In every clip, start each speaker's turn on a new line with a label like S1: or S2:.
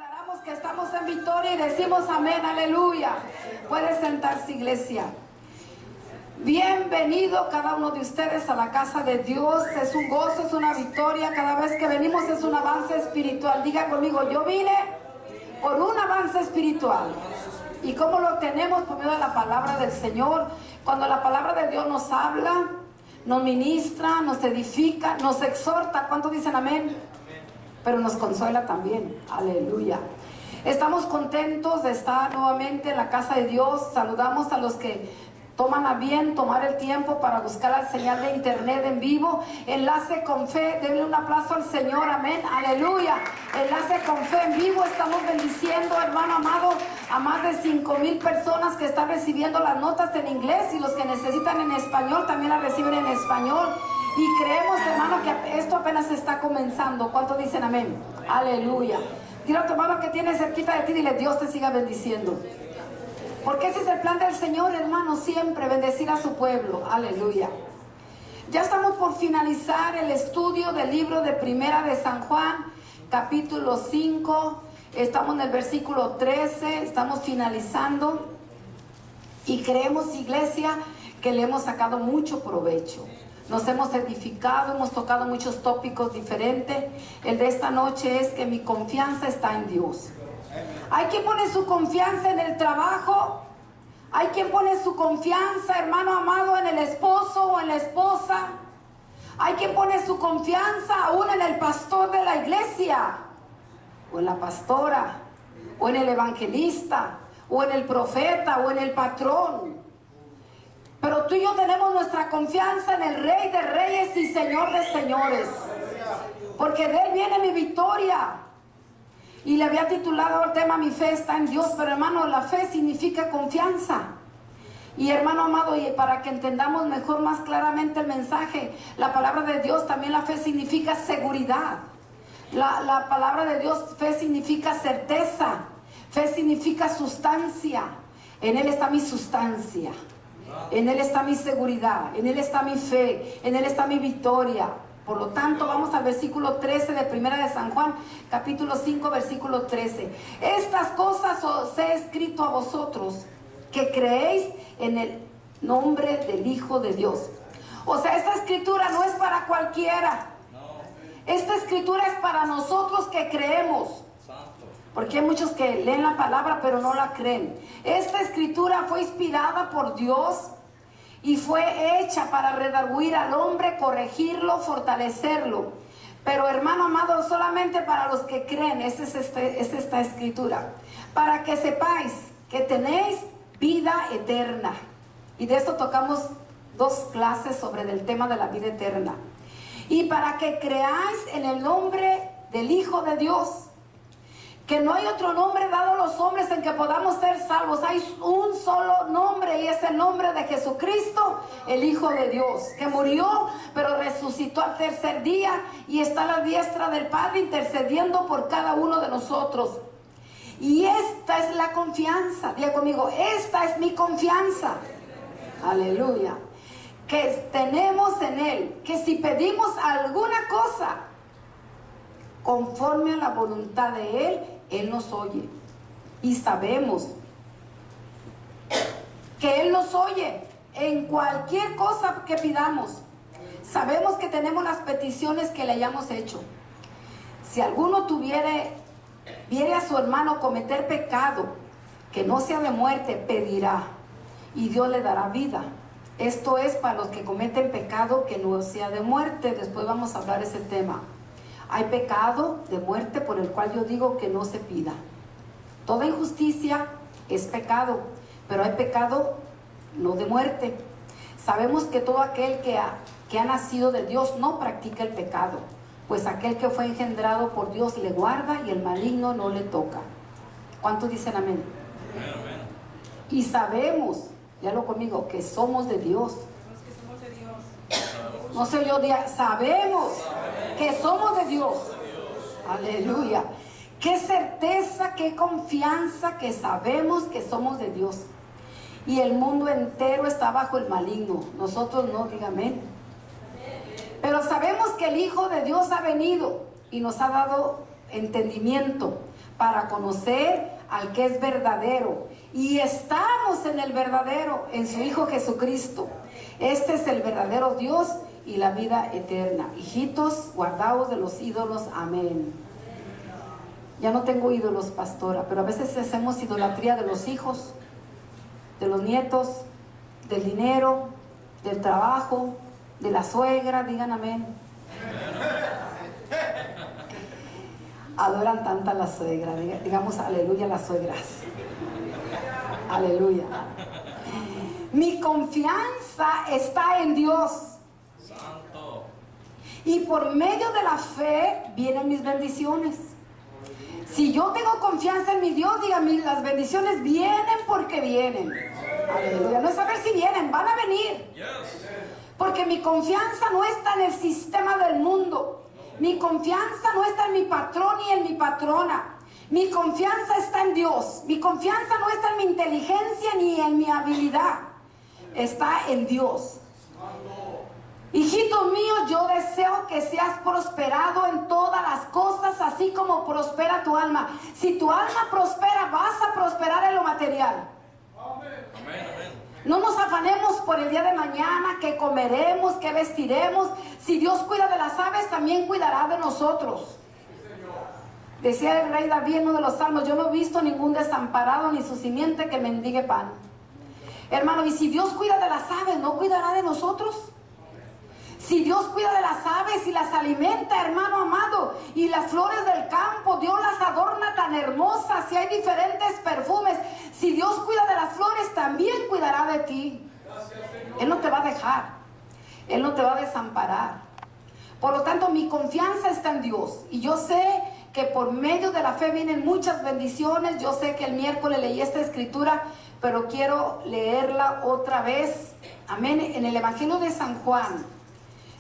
S1: declaramos que estamos en victoria y decimos amén, aleluya. Puede sentarse, iglesia. Bienvenido cada uno de ustedes a la casa de Dios. Es un gozo, es una victoria. Cada vez que venimos es un avance espiritual. Diga conmigo, yo vine por un avance espiritual. ¿Y cómo lo tenemos? Por medio de la palabra del Señor. Cuando la palabra de Dios nos habla, nos ministra, nos edifica, nos exhorta. ¿Cuántos dicen amén? Pero nos consuela también, aleluya. Estamos contentos de estar nuevamente en la casa de Dios. Saludamos a los que toman a bien tomar el tiempo para buscar la señal de internet en vivo. Enlace con fe, denle un aplauso al Señor, amén, aleluya. Enlace con fe en vivo, estamos bendiciendo, hermano amado, a más de 5,000 personas que están recibiendo las notas en inglés, y los que necesitan en español también las reciben en español. Y creemos, hermano, que esto apenas está comenzando. ¿Cuántos dicen amén? Aleluya. Dile a tu hermano que tiene cerquita de ti, dile, Dios te siga bendiciendo. Porque ese es el plan del Señor, hermano, siempre bendecir a su pueblo. Aleluya. Ya estamos por finalizar el estudio del libro de Primera de San Juan, capítulo 5. Estamos en el versículo 13, estamos finalizando. Y creemos, iglesia, que le hemos sacado mucho provecho. Nos hemos edificado, hemos tocado muchos tópicos diferentes. El de esta noche es que mi confianza está en Dios. Hay quien pone su confianza en el trabajo. Hay quien pone su confianza, hermano amado, en el esposo o en la esposa. Hay quien pone su confianza aún en el pastor de la iglesia, o en la pastora, o en el evangelista, o en el profeta, o en el patrón. Pero tú y yo tenemos nuestra confianza en el Rey de Reyes y Señor de Señores, porque de Él viene mi victoria. Y le había titulado el tema, mi fe está en Dios. Pero hermano, la fe significa confianza. Y hermano amado, y para que entendamos mejor, más claramente el mensaje, la palabra de Dios, también la fe significa seguridad. La palabra de Dios, fe significa certeza. Fe significa sustancia. En Él está mi sustancia. En Él está mi seguridad, en Él está mi fe, en Él está mi victoria. Por lo tanto, vamos al versículo 13 de Primera de San Juan, capítulo 5, versículo 13. Estas cosas os he escrito a vosotros, que creéis en el nombre del Hijo de Dios. O sea, esta escritura no es para cualquiera. Esta escritura es para nosotros que creemos. Porque hay muchos que leen la palabra pero no la creen. Esta escritura fue inspirada por Dios y fue hecha para redarguir al hombre, corregirlo, fortalecerlo. Pero hermano amado, solamente para los que creen, es esta escritura. Para que sepáis que tenéis vida eterna. Y de esto tocamos 2 clases sobre el tema de la vida eterna. Y para que creáis en el nombre del Hijo de Dios. Que no hay otro nombre dado a los hombres en que podamos ser salvos. Hay un solo nombre, y es el nombre de Jesucristo, el Hijo de Dios, que murió pero resucitó al 3er día y está a la diestra del Padre intercediendo por cada uno de nosotros. Y esta es la confianza. Diga conmigo, esta es mi confianza. Aleluya. Que tenemos en Él, que si pedimos alguna cosa conforme a la voluntad de Él, Él nos oye. Y sabemos que Él nos oye en cualquier cosa que pidamos. Sabemos que tenemos las peticiones que le hayamos hecho. Si alguno viere a su hermano cometer pecado que no sea de muerte, pedirá y Dios le dará vida. Esto es para los que cometen pecado que no sea de muerte. Después vamos a hablar de ese tema. Hay pecado de muerte por el cual yo digo que no se pida. Toda injusticia es pecado, pero hay pecado no de muerte. Sabemos que todo aquel que ha nacido de Dios no practica el pecado, pues aquel que fue engendrado por Dios le guarda y el maligno no le toca. ¿Cuántos dicen amén? Amén. Y sabemos, léalo conmigo, que somos de Dios. No sé yo, sabemos que somos de Dios. Aleluya. Qué certeza, qué confianza que sabemos que somos de Dios. Y el mundo entero está bajo el maligno. Nosotros no, dígame. Pero sabemos que el Hijo de Dios ha venido y nos ha dado entendimiento para conocer al que es verdadero. Y estamos en el verdadero, en su Hijo Jesucristo. Este es el verdadero Dios y la vida eterna. Hijitos, guardaos de los ídolos. Amén. Ya no tengo ídolos, pastora, pero a veces hacemos idolatría de los hijos, de los nietos, del dinero, del trabajo, de la suegra. Digan amén. Adoran tanto a la suegra. Digamos aleluya a las suegras. Aleluya. Mi confianza está en Dios.
S2: Santo.
S1: Y por medio de la fe vienen mis bendiciones. Si yo tengo confianza en mi Dios, dígame, las bendiciones vienen porque vienen. Aleluya. No es saber si vienen, van a venir. Porque mi confianza no está en el sistema del mundo. Mi confianza no está en mi patrón ni en mi patrona. Mi confianza está en Dios. Mi confianza no está en mi inteligencia ni en mi habilidad. Está en Dios. Hijito mío, yo deseo que seas prosperado en todas las cosas, así como prospera tu alma. Si tu alma prospera, vas a prosperar en lo material. No nos afanemos por el día de mañana, que comeremos, que vestiremos. Si Dios cuida de las aves, también cuidará de nosotros. Decía el rey David en uno de los salmos: yo no he visto ningún desamparado ni su simiente que mendigue pan. Hermano, y si Dios cuida de las aves, ¿no cuidará de nosotros? Si Dios cuida de las aves y las alimenta, hermano amado, y las flores del campo, Dios las adorna tan hermosas, y hay diferentes perfumes. Si Dios cuida de las flores, también cuidará de ti. Él no te va a dejar. Él no te va a desamparar. Por lo tanto, mi confianza está en Dios. Y yo sé que por medio de la fe vienen muchas bendiciones. Yo sé que el miércoles leí esta escritura, pero quiero leerla otra vez. Amén. En el Evangelio de San Juan.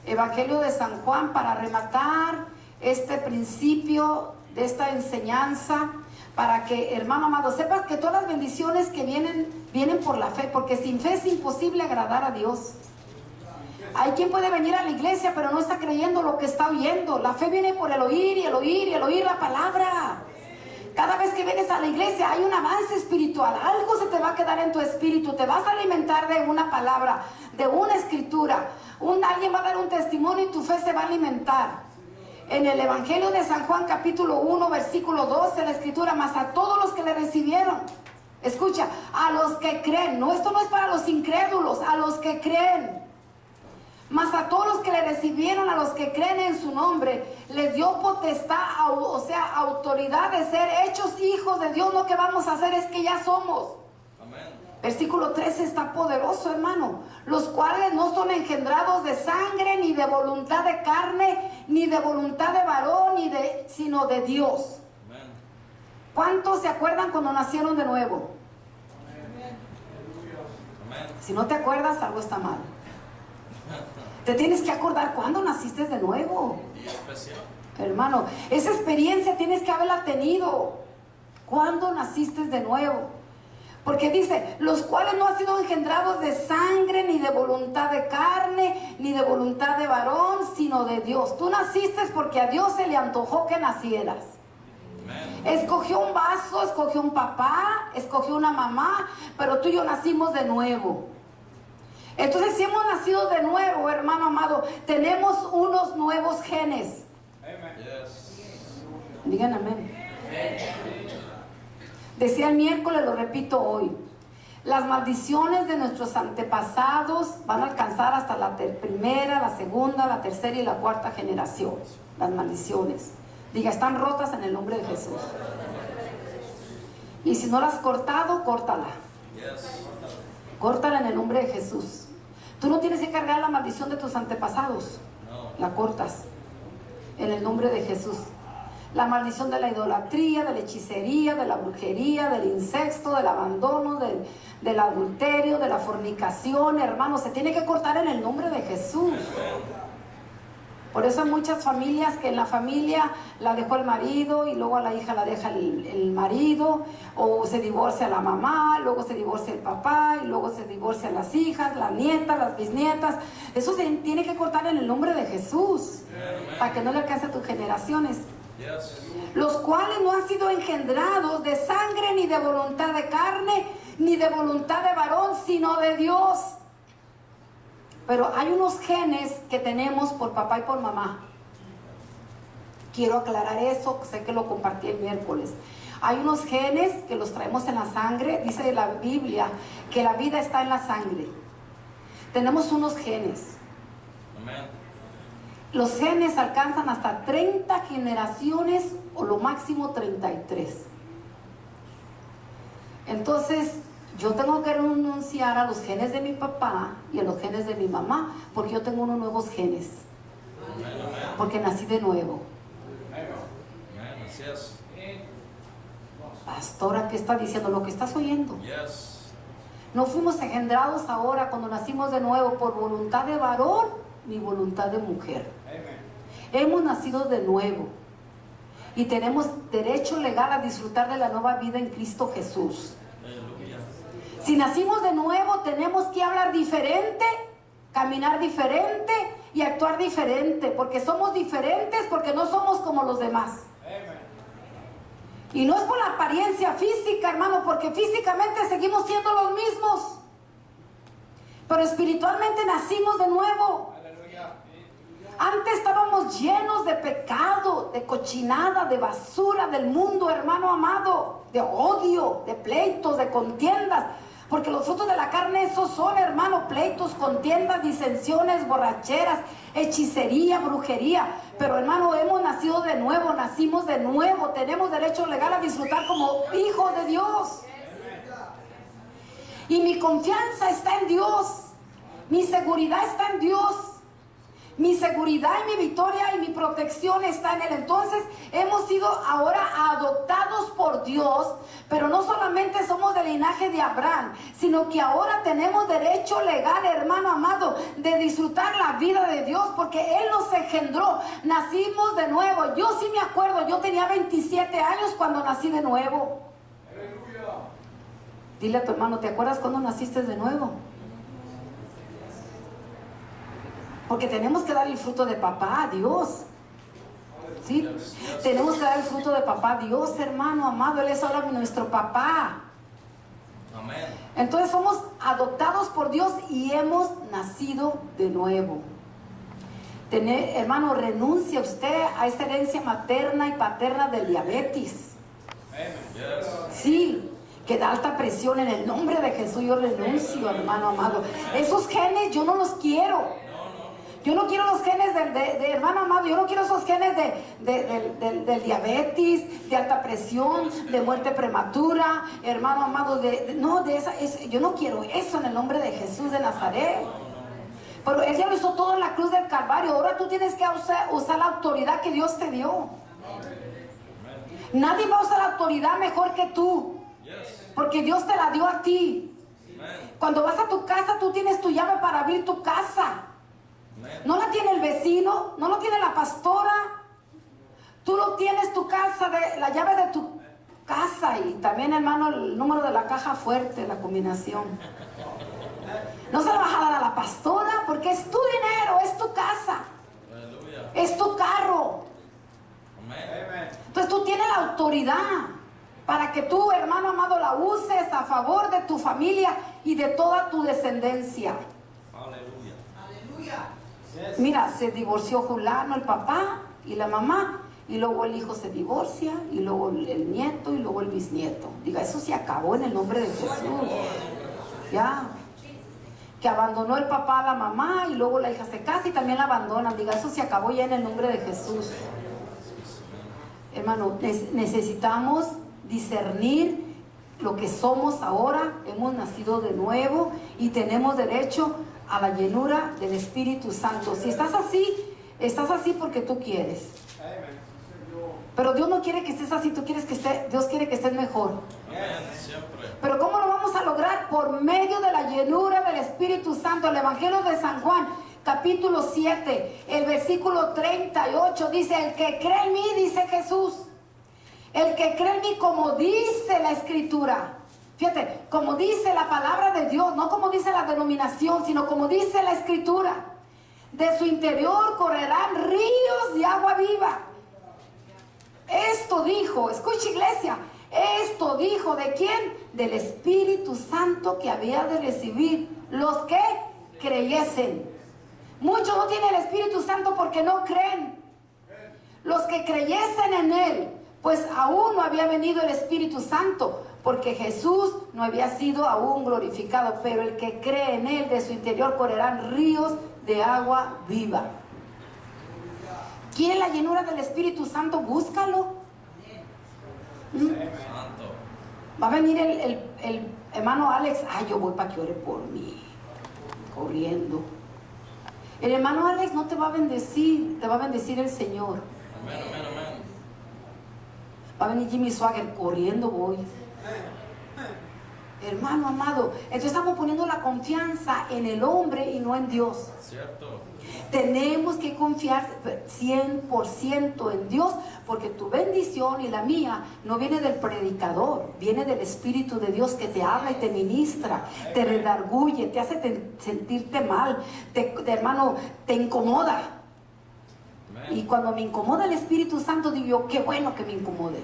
S1: Evangelio de San Juan, para rematar este principio de esta enseñanza, para que, hermano amado, sepas que todas las bendiciones que vienen por la fe, porque sin fe es imposible agradar a Dios. Hay quien puede venir a la iglesia, pero no está creyendo lo que está oyendo. La fe viene por el oír y el oír y el oír la palabra. Cada vez que vienes a la iglesia hay un avance espiritual. Algo se te va a quedar en tu espíritu. Te vas a alimentar de una palabra, de una escritura. Alguien va a dar un testimonio y tu fe se va a alimentar. En el Evangelio de San Juan, capítulo 1, versículo 12, la escritura: mas a todos los que le recibieron. Escucha, a los que creen. No, esto no es para los incrédulos, a los que creen. Mas a todos los que le recibieron, a los que creen en su nombre, les dio potestad, o sea, autoridad de ser hechos hijos de Dios. Lo que vamos a hacer es que ya somos. Amén. Versículo 13 está poderoso, hermano. Los cuales no son engendrados de sangre, ni de voluntad de carne, ni de voluntad de varón, sino de Dios. Amén. ¿Cuántos se acuerdan cuando nacieron de nuevo? Amén. Si no te acuerdas, algo está mal. Te tienes que acordar cuándo naciste de nuevo. Hermano, esa experiencia tienes que haberla tenido. ¿Cuándo naciste de nuevo? Porque dice: los cuales no han sido engendrados de sangre, ni de voluntad de carne, ni de voluntad de varón, sino de Dios. Tú naciste porque a Dios se le antojó que nacieras. Escogió un vaso, escogió un papá, escogió una mamá, pero tú y yo nacimos de nuevo. Entonces, si hemos nacido de nuevo, hermano amado, tenemos unos nuevos genes. Digan amén. Decía el miércoles, lo repito hoy: las maldiciones de nuestros antepasados van a alcanzar hasta la primera, la segunda, la tercera y la cuarta generación. Las maldiciones, diga, están rotas en el nombre de Jesús. Y si no las has cortado, córtala. Córtala en el nombre de Jesús. Tú no tienes que cargar la maldición de tus antepasados. La cortas en el nombre de Jesús. La maldición de la idolatría, de la hechicería, de la brujería, del incesto, del abandono, del adulterio, de la fornicación, hermano, se tiene que cortar en el nombre de Jesús. Por eso hay muchas familias que en la familia la dejó el marido y luego a la hija la deja el marido, o se divorcia la mamá, luego se divorcia el papá, y luego se divorcian las hijas, las nietas, las bisnietas. Eso se tiene que cortar en el nombre de Jesús, para que no le alcance a tus generaciones.
S2: Yes.
S1: Los cuales no han sido engendrados de sangre, ni de voluntad de carne, ni de voluntad de varón, sino de Dios. Pero hay unos genes que tenemos por papá y por mamá. Quiero aclarar eso, sé que lo compartí el miércoles. Hay unos genes que los traemos en la sangre. Dice la Biblia que la vida está en la sangre. Tenemos unos genes.
S2: Amén.
S1: Los genes alcanzan hasta 30 generaciones o lo máximo 33. Entonces, yo tengo que renunciar a los genes de mi papá y a los genes de mi mamá, porque yo tengo unos nuevos genes. Porque nací de nuevo.
S2: Amén. Así es.
S1: Pastora, ¿qué está diciendo? Lo que estás oyendo.
S2: Yes.
S1: No fuimos engendrados ahora cuando nacimos de nuevo por voluntad de varón ni voluntad de mujer. Hemos nacido de nuevo y tenemos derecho legal a disfrutar de la nueva vida en Cristo Jesús.
S2: Aleluya.
S1: Si nacimos de nuevo, tenemos que hablar diferente, caminar diferente y actuar diferente, porque somos diferentes, porque no somos como los demás. Y no es por la apariencia física, hermano, porque físicamente seguimos siendo los mismos, pero espiritualmente nacimos de nuevo. Antes estábamos llenos de pecado, de cochinada, de basura del mundo, hermano amado, de odio, de pleitos, de contiendas. Porque los frutos de la carne esos son, hermano, pleitos, contiendas, disensiones, borracheras, hechicería, brujería. Pero, hermano, hemos nacido de nuevo, nacimos de nuevo. Tenemos derecho legal a disfrutar como hijos de Dios. Y mi confianza está en Dios. Mi seguridad está en Dios. Mi seguridad y mi victoria y mi protección está en Él. Entonces hemos sido ahora adoptados por Dios, pero no solamente somos del linaje de Abraham, sino que ahora tenemos derecho legal, hermano amado, de disfrutar la vida de Dios, porque Él nos engendró, nacimos de nuevo. Yo sí me acuerdo, yo tenía 27 años cuando nací de nuevo. Dile a tu hermano, ¿te acuerdas cuando naciste de nuevo? Porque tenemos que dar el fruto de papá a Dios. ¿Sí? Tenemos que dar el fruto de papá a Dios, hermano amado. Él es ahora nuestro papá.
S2: Amén.
S1: Entonces somos adoptados por Dios y hemos nacido de nuevo. Hermano, renuncia usted a esa herencia materna y paterna del diabetes.
S2: Yes.
S1: Sí, que da alta presión. En el nombre de Jesús yo renuncio, hermano amado. Esos genes yo no los quiero. Yo no quiero los genes de hermano amado, yo no quiero esos genes del diabetes, de alta presión, de muerte prematura, hermano amado, yo no quiero eso en el nombre de Jesús de Nazaret. Pero Él ya lo hizo todo en la cruz del Calvario. Ahora tú tienes que usar la autoridad que Dios te dio. Nadie va a usar la autoridad mejor que tú, porque Dios te la dio a ti. Cuando vas a tu casa, tú tienes tu llave para abrir tu casa. No la tiene el vecino, no lo tiene la pastora. Tú lo tienes, tu casa, la llave de tu casa. Y también, hermano, el número de la caja fuerte, la combinación. No se la vas a dar a la pastora, porque es tu dinero, es tu casa.
S2: Aleluya.
S1: Es tu carro.
S2: Amén.
S1: Entonces tú tienes la autoridad para que tú, hermano amado, la uses a favor de tu familia y de toda tu descendencia.
S2: Aleluya.
S1: Mira, se divorció Julano, el papá y la mamá, y luego el hijo se divorcia, y luego el nieto, y luego el bisnieto. Diga, eso se acabó en el nombre de Jesús. Ya. Que abandonó el papá a la mamá, y luego la hija se casa y también la abandonan. Diga, eso se acabó ya en el nombre de Jesús. Hermano, necesitamos discernir lo que somos ahora. Hemos nacido de nuevo y tenemos derecho a la llenura del Espíritu Santo. Si estás así porque tú quieres. Pero Dios no quiere que estés así, Dios quiere que estés mejor.
S2: Amén. Siempre.
S1: Pero ¿cómo lo vamos a lograr? Por medio de la llenura del Espíritu Santo. El Evangelio de San Juan, capítulo 7, el versículo 38 dice: el que cree en mí, dice Jesús, el que cree en mí, como dice la Escritura. Fíjate, como dice la palabra de Dios, no como dice la denominación, sino como dice la Escritura. De su interior correrán ríos de agua viva. Esto dijo, escucha iglesia, esto dijo ¿de quién? Del Espíritu Santo que había de recibir los que creyesen. Muchos no tienen el Espíritu Santo porque no creen. Los que creyesen en Él, pues aún no había venido el Espíritu Santo, porque Jesús no había sido aún glorificado. Pero el que cree en Él, de su interior correrán ríos de agua viva. ¿Quiere la llenura del Espíritu Santo? Búscalo.
S2: Santo.
S1: Va a venir el hermano Alex. Ay, yo voy para que ore por mí. Corriendo. El hermano Alex no te va a bendecir, te va a bendecir el Señor.
S2: Amén, amén, amén.
S1: Va a venir Jimmy Swagger, corriendo voy. Hermano amado, entonces estamos poniendo la confianza en el hombre y no en Dios.
S2: Cierto.
S1: Tenemos que confiar 100% en Dios, porque tu bendición y la mía no viene del predicador, viene del Espíritu de Dios que te habla y te ministra, te redarguye, te hace sentirte mal, hermano, te incomoda. Y cuando me incomoda el Espíritu Santo, digo yo, qué bueno que me incomode,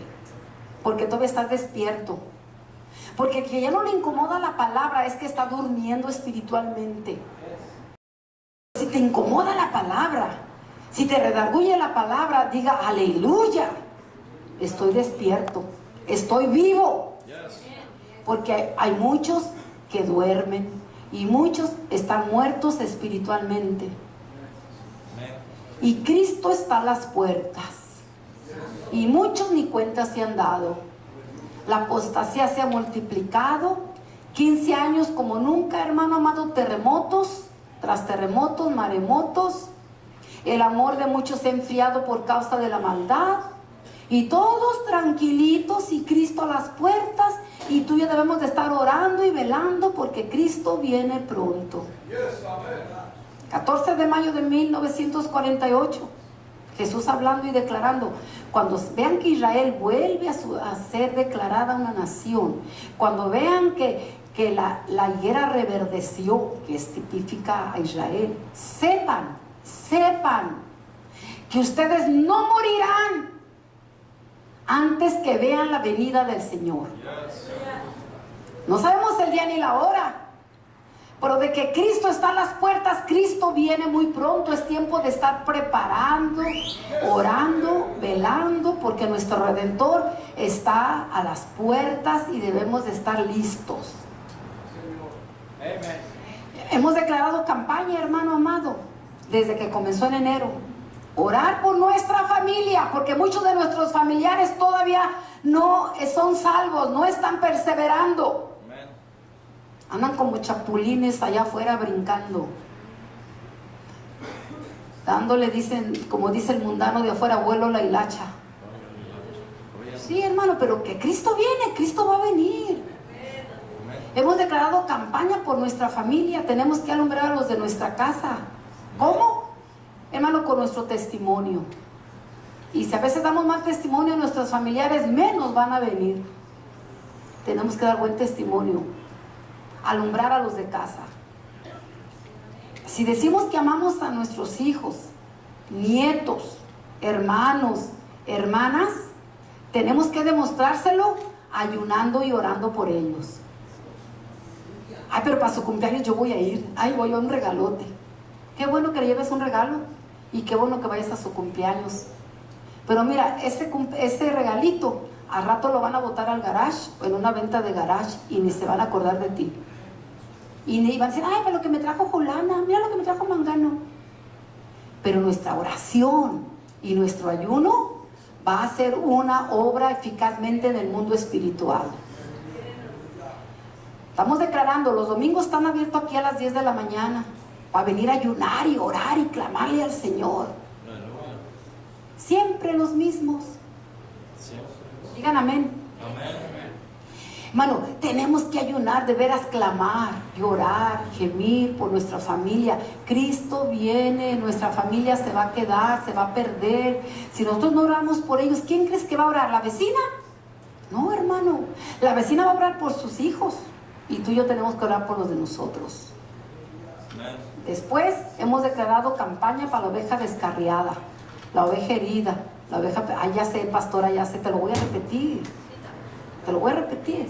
S1: porque todavía estás despierto. Porque el que ya no le incomoda la palabra es que está durmiendo espiritualmente. Si te incomoda la palabra, si te redarguye la palabra, diga aleluya, estoy despierto, estoy vivo. Porque hay muchos que duermen y muchos están muertos espiritualmente. Y Cristo está a las puertas y muchos ni cuenta se han dado. La apostasía se ha multiplicado, 15 años como nunca, hermano amado, terremotos tras terremotos, maremotos. El amor de muchos se ha enfriado por causa de la maldad. Y todos tranquilitos y Cristo a las puertas. Y tú y yo debemos de estar orando y velando porque Cristo viene pronto. 14 de mayo de 1948. Jesús hablando y declarando, cuando vean que Israel vuelve a ser declarada una nación, cuando vean que la higuera reverdeció, que es tipifica a Israel, sepan que ustedes no morirán antes que vean la venida del Señor. No sabemos el día ni la hora, pero de que Cristo está a las puertas, Cristo viene muy pronto. Es tiempo de estar preparando, orando, velando, porque nuestro Redentor está a las puertas y debemos de estar listos. Hemos declarado campaña, hermano amado, desde que comenzó en enero. Orar por nuestra familia, porque muchos de nuestros familiares todavía no son salvos, no están perseverando. Andan como chapulines allá afuera brincando. Dándole, dicen, como dice el mundano de afuera, vuelo la hilacha. Sí, hermano, pero que Cristo viene, Cristo va a venir. Hemos declarado campaña por nuestra familia. Tenemos que alumbrar a los de nuestra casa. ¿Cómo? Hermano, con nuestro testimonio. Y si a veces damos mal testimonio a nuestros familiares, menos van a venir. Tenemos que dar buen testimonio. Alumbrar a los de casa. Si decimos que amamos a nuestros hijos, nietos, hermanos, hermanas, tenemos que demostrárselo ayunando y orando por ellos. Ay, pero para su cumpleaños yo voy a ir. Ay, voy a un regalote. Qué bueno que le lleves un regalo y qué bueno que vayas a su cumpleaños. Pero mira, ese regalito al rato lo van a botar al garage o en una venta de garage y ni se van a acordar de ti. Y van a decir, ay, pero lo que me trajo Julana, mira lo que me trajo Mangano. Pero nuestra oración y nuestro ayuno va a ser una obra eficazmente en el mundo espiritual. Estamos declarando, los domingos están abiertos aquí a las 10 de la mañana para venir a ayunar y orar y clamarle al Señor. Siempre los mismos. Digan amén.
S2: Amén.
S1: Hermano, tenemos que ayunar, de veras clamar, llorar, gemir por nuestra familia. Cristo viene, nuestra familia se va a quedar, se va a perder. Si nosotros no oramos por ellos, ¿quién crees que va a orar? ¿La vecina? No, hermano, la vecina va a orar por sus hijos y tú y yo tenemos que orar por los de nosotros. Después hemos declarado campaña para la oveja descarriada, la oveja herida, La oveja, ay, ya sé, pastora, ya sé, te lo voy a repetir. Te lo voy a repetir.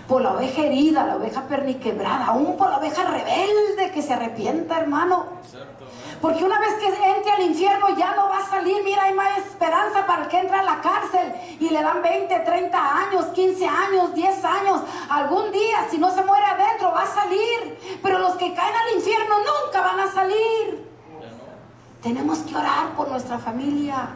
S1: Por la oveja herida, la oveja perniquebrada, aún por la oveja rebelde que se arrepienta, hermano.
S2: Cierto,
S1: Porque una vez que entre al infierno ya no va a salir. Mira, hay más esperanza para el que entra a la cárcel y le dan 20, 30 años, 15 años, 10 años. Algún día, si no se muere adentro, va a salir. Pero los que caen al infierno nunca van a salir. Tenemos que orar por nuestra familia.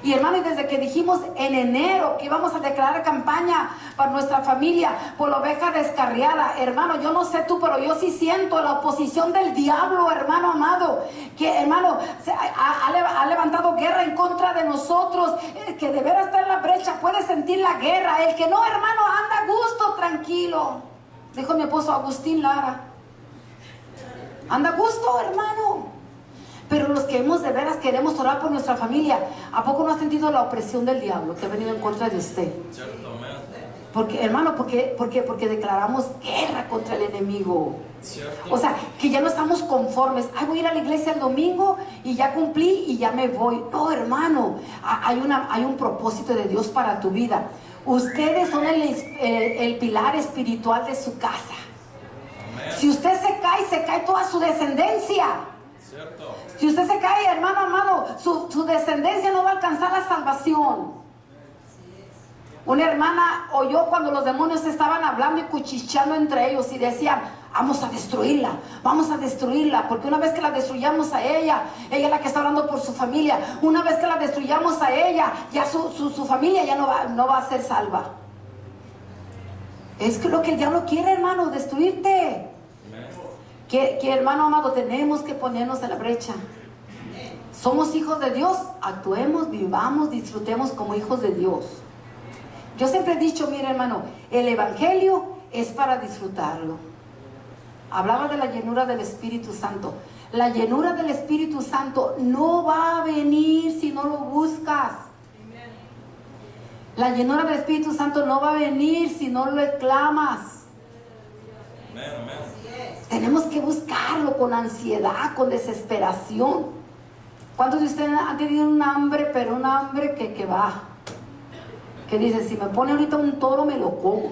S1: Y hermano, y desde que dijimos en enero que íbamos a declarar campaña para nuestra familia por la oveja descarriada, hermano, yo no sé tú, pero yo sí siento la oposición del diablo, hermano amado, que hermano ha levantado guerra en contra de nosotros. El que de veras está en la brecha puede sentir la guerra. El que no, hermano, anda a gusto, tranquilo. Dijo mi esposo Agustín Lara, anda a gusto, hermano. Pero los que hemos de veras queremos orar por nuestra familia, ¿a poco no has sentido la opresión del diablo que ha venido en contra de usted?
S2: cierto, amén.
S1: Porque, hermano, porque declaramos guerra contra el enemigo.
S2: Cierto.
S1: O sea, que ya no estamos conformes. Ay, voy a ir a la iglesia el domingo y ya cumplí y ya me voy. No, hermano, hay un propósito de Dios para tu vida. Ustedes son el pilar espiritual de su casa.
S2: Amén.
S1: Si usted se cae toda su descendencia.
S2: Cierto.
S1: Si usted se cae, hermano amado, su descendencia no va a alcanzar la salvación. Una hermana oyó cuando los demonios estaban hablando y cuchicheando entre ellos y decían, vamos a destruirla, porque una vez que la destruyamos a ella es la que está hablando por su familia. Una vez que la destruyamos a ella, ya su familia ya no va a ser salva. Es que lo que el diablo quiere, hermano, destruirte. Que hermano amado, tenemos que ponernos en la brecha. Somos hijos de Dios, actuemos, vivamos, disfrutemos como hijos de Dios. Yo siempre he dicho, mira hermano, el evangelio es para disfrutarlo. Hablaba de la llenura del Espíritu Santo. La llenura del Espíritu Santo no va a venir si no lo buscas. La llenura del Espíritu Santo no va a venir si no lo exclamas.
S2: Amén, amén.
S1: Tenemos que buscarlo con ansiedad, con desesperación. ¿Cuántos de ustedes han tenido un hambre, pero un hambre que va? Que dice, si me pone ahorita un toro, me lo como.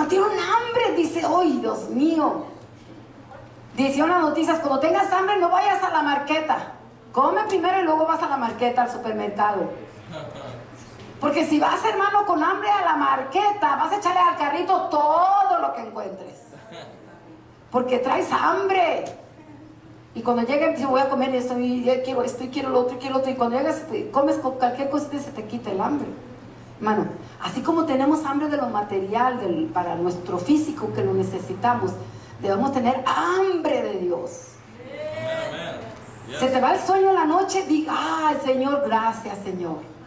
S1: Tiene un hambre, dice, ¡ay, Dios mío! Dice unas noticias, cuando tengas hambre no vayas a la marqueta. Come primero y luego vas a la marqueta, al supermercado. Porque si vas, hermano, con hambre a la marqueta, vas a echarle al carrito todo lo que encuentres. Porque traes hambre. Y cuando llegue, dices, voy a comer esto, quiero esto, y quiero lo otro, y quiero lo otro. Y cuando llegas, comes con cualquier cosa, se te quita el hambre. Hermano, así como tenemos hambre de lo material, para nuestro físico que lo necesitamos, debemos tener hambre de Dios.
S2: Amén, amén. Yes.
S1: Se te va el sueño en la noche, diga, ay Señor, gracias Señor.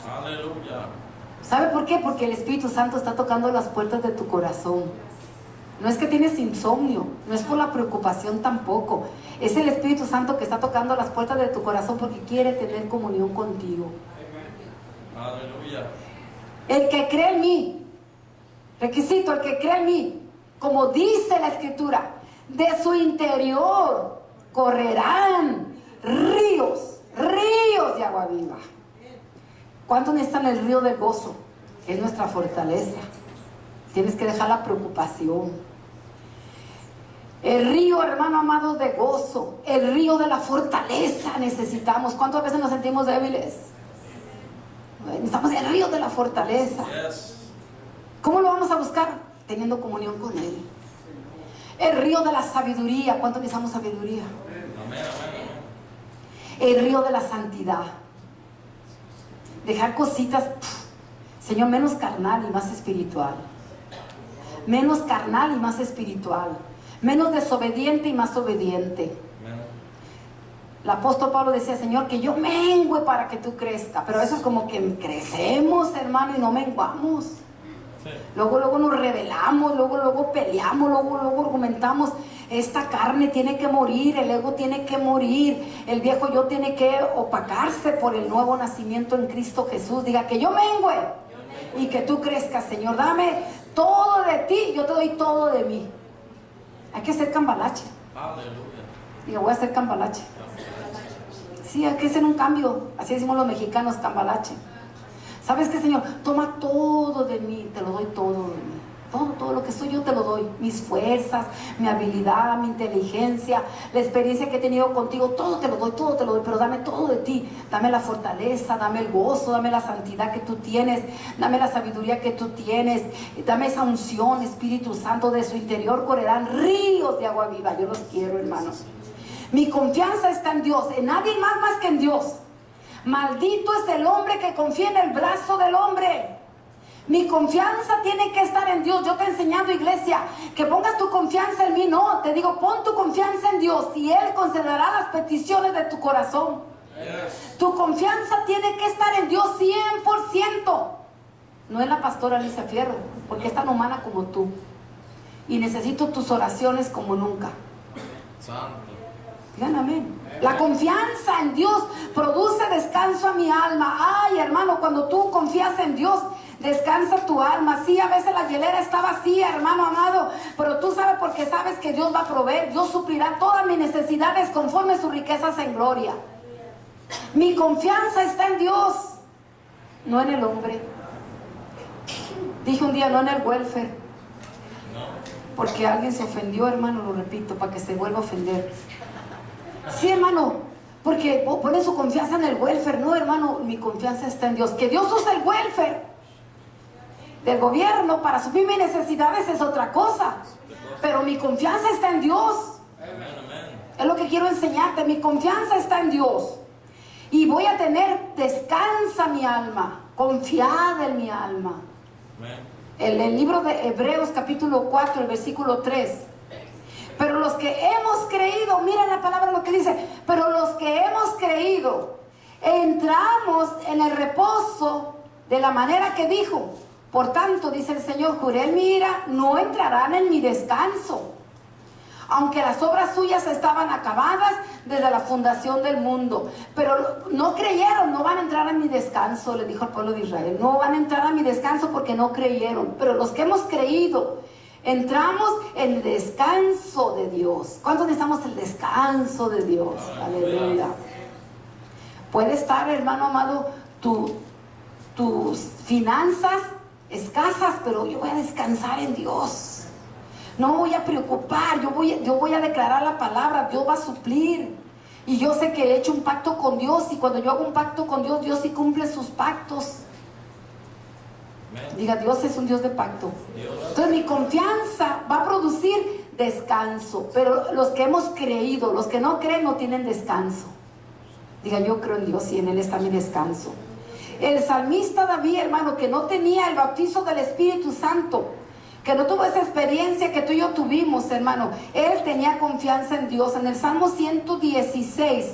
S2: Aleluya.
S1: ¿Sabe por qué? Porque el Espíritu Santo está tocando las puertas de tu corazón. No es que tienes insomnio, no es por la preocupación tampoco. Es el Espíritu Santo que está tocando las puertas de tu corazón porque quiere tener comunión contigo.
S2: Aleluya.
S1: El que cree en mí, requisito, el que cree en mí, como dice la Escritura, de su interior correrán ríos de agua viva. ¿Cuántos necesitan el río del gozo? Es nuestra fortaleza. Tienes que dejar la preocupación. El río, hermano amado, de gozo. El río de la fortaleza necesitamos. ¿Cuántas veces nos sentimos débiles? Necesitamos el río de la fortaleza.
S2: Yes.
S1: ¿Cómo lo vamos a buscar? Teniendo comunión con Él. El río de la sabiduría. ¿Cuánto necesitamos sabiduría?
S2: Amén, amén, amén.
S1: El río de la santidad. Dejar cositas, Señor, menos carnal y más espiritual. Menos carnal y más espiritual. Menos desobediente y más obediente.
S2: Amén.
S1: El apóstol Pablo decía, Señor, que yo mengüe para que tú crezcas. Pero eso es como que crecemos, hermano, y no menguamos.
S2: Sí.
S1: Luego nos rebelamos, luego peleamos, luego argumentamos. Esta carne tiene que morir, el ego tiene que morir, el viejo yo tiene que opacarse por el nuevo nacimiento en Cristo Jesús. Diga que yo mengüe y que tú crezcas, Señor. Dame todo de ti, yo te doy todo de mí. Hay que ser cambalache.
S2: Aleluya.
S1: Diga, voy a hacer cambalache. Sí, hay que hacer un cambio. Así decimos los mexicanos, cambalache. ¿Sabes qué, Señor? Toma todo de mí, te lo doy todo de mí. Todo lo que soy yo te lo doy. Mis fuerzas, mi habilidad, mi inteligencia, la experiencia que he tenido contigo, todo te lo doy, pero dame todo de ti. Dame la fortaleza, dame el gozo, dame la santidad que tú tienes, dame la sabiduría que tú tienes, dame esa unción, Espíritu Santo, de su interior correrán ríos de agua viva. Yo los quiero, hermanos. Mi confianza está en Dios, en nadie más que en Dios. Maldito es el hombre que confía en el brazo del hombre. Mi confianza tiene que estar en Dios. Yo te he enseñado, iglesia, que pongas tu confianza en mí. No, te digo, pon tu confianza en Dios y Él concederá las peticiones de tu corazón. Yes. Tu confianza tiene que estar en Dios 100%. No en la pastora Alicia Fierro, porque es tan humana como tú. Y necesito tus oraciones como nunca.
S2: Santo.
S1: Digan amén. La confianza en Dios produce descanso a mi alma. Ay, hermano, cuando tú confías en Dios, descansa tu alma. Sí, a veces la hielera está vacía, hermano amado, pero tú sabes, porque sabes que Dios va a proveer. Dios suplirá todas mis necesidades conforme sus riquezas en gloria. Mi confianza está en Dios, no en el hombre. Dije un día, no en el welfare, porque alguien se ofendió, hermano, lo repito, para que se vuelva a ofender. Sí, hermano, porque pone su confianza en el welfare. No, hermano, mi confianza está en Dios. Que Dios usa el welfare del gobierno para suplir mis necesidades es otra cosa, pero mi confianza está en Dios. Es lo que quiero enseñarte. Mi confianza está en Dios y voy a tener, descansa mi alma, confiada en mi alma. El libro de Hebreos capítulo 4, el versículo 3. Pero los que hemos creído, mira la palabra lo que dice, pero los que hemos creído entramos en el reposo de la manera que dijo. Por tanto, dice el Señor, juré en mi ira, no entrarán en mi descanso, aunque las obras suyas estaban acabadas desde la fundación del mundo. Pero no creyeron, no van a entrar en mi descanso, le dijo al pueblo de Israel. No van a entrar a mi descanso porque no creyeron. Pero los que hemos creído, entramos en el descanso de Dios. ¿Cuántos necesitamos el descanso de Dios? Aleluya. Puede estar, hermano amado, tus finanzas escasas, pero yo voy a descansar en Dios. No me voy a preocupar, yo voy a declarar la palabra, Dios va a suplir. Y yo sé que he hecho un pacto con Dios, y cuando yo hago un pacto con Dios, Dios sí cumple sus pactos. Diga, Dios es un Dios de pacto. Entonces mi confianza va a producir descanso. Pero los que hemos creído, los que no creen, no tienen descanso. Diga, yo creo en Dios y en Él está mi descanso. El salmista David, hermano, que no tenía el bautizo del Espíritu Santo, que no tuvo esa experiencia que tú y yo tuvimos, hermano, él tenía confianza en Dios. En el Salmo 116,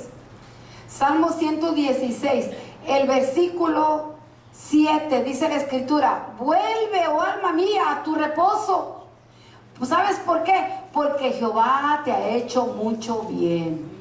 S1: el versículo 7, dice la Escritura, vuelve, oh alma mía, a tu reposo. Pues, ¿sabes por qué? Porque Jehová te ha hecho mucho bien.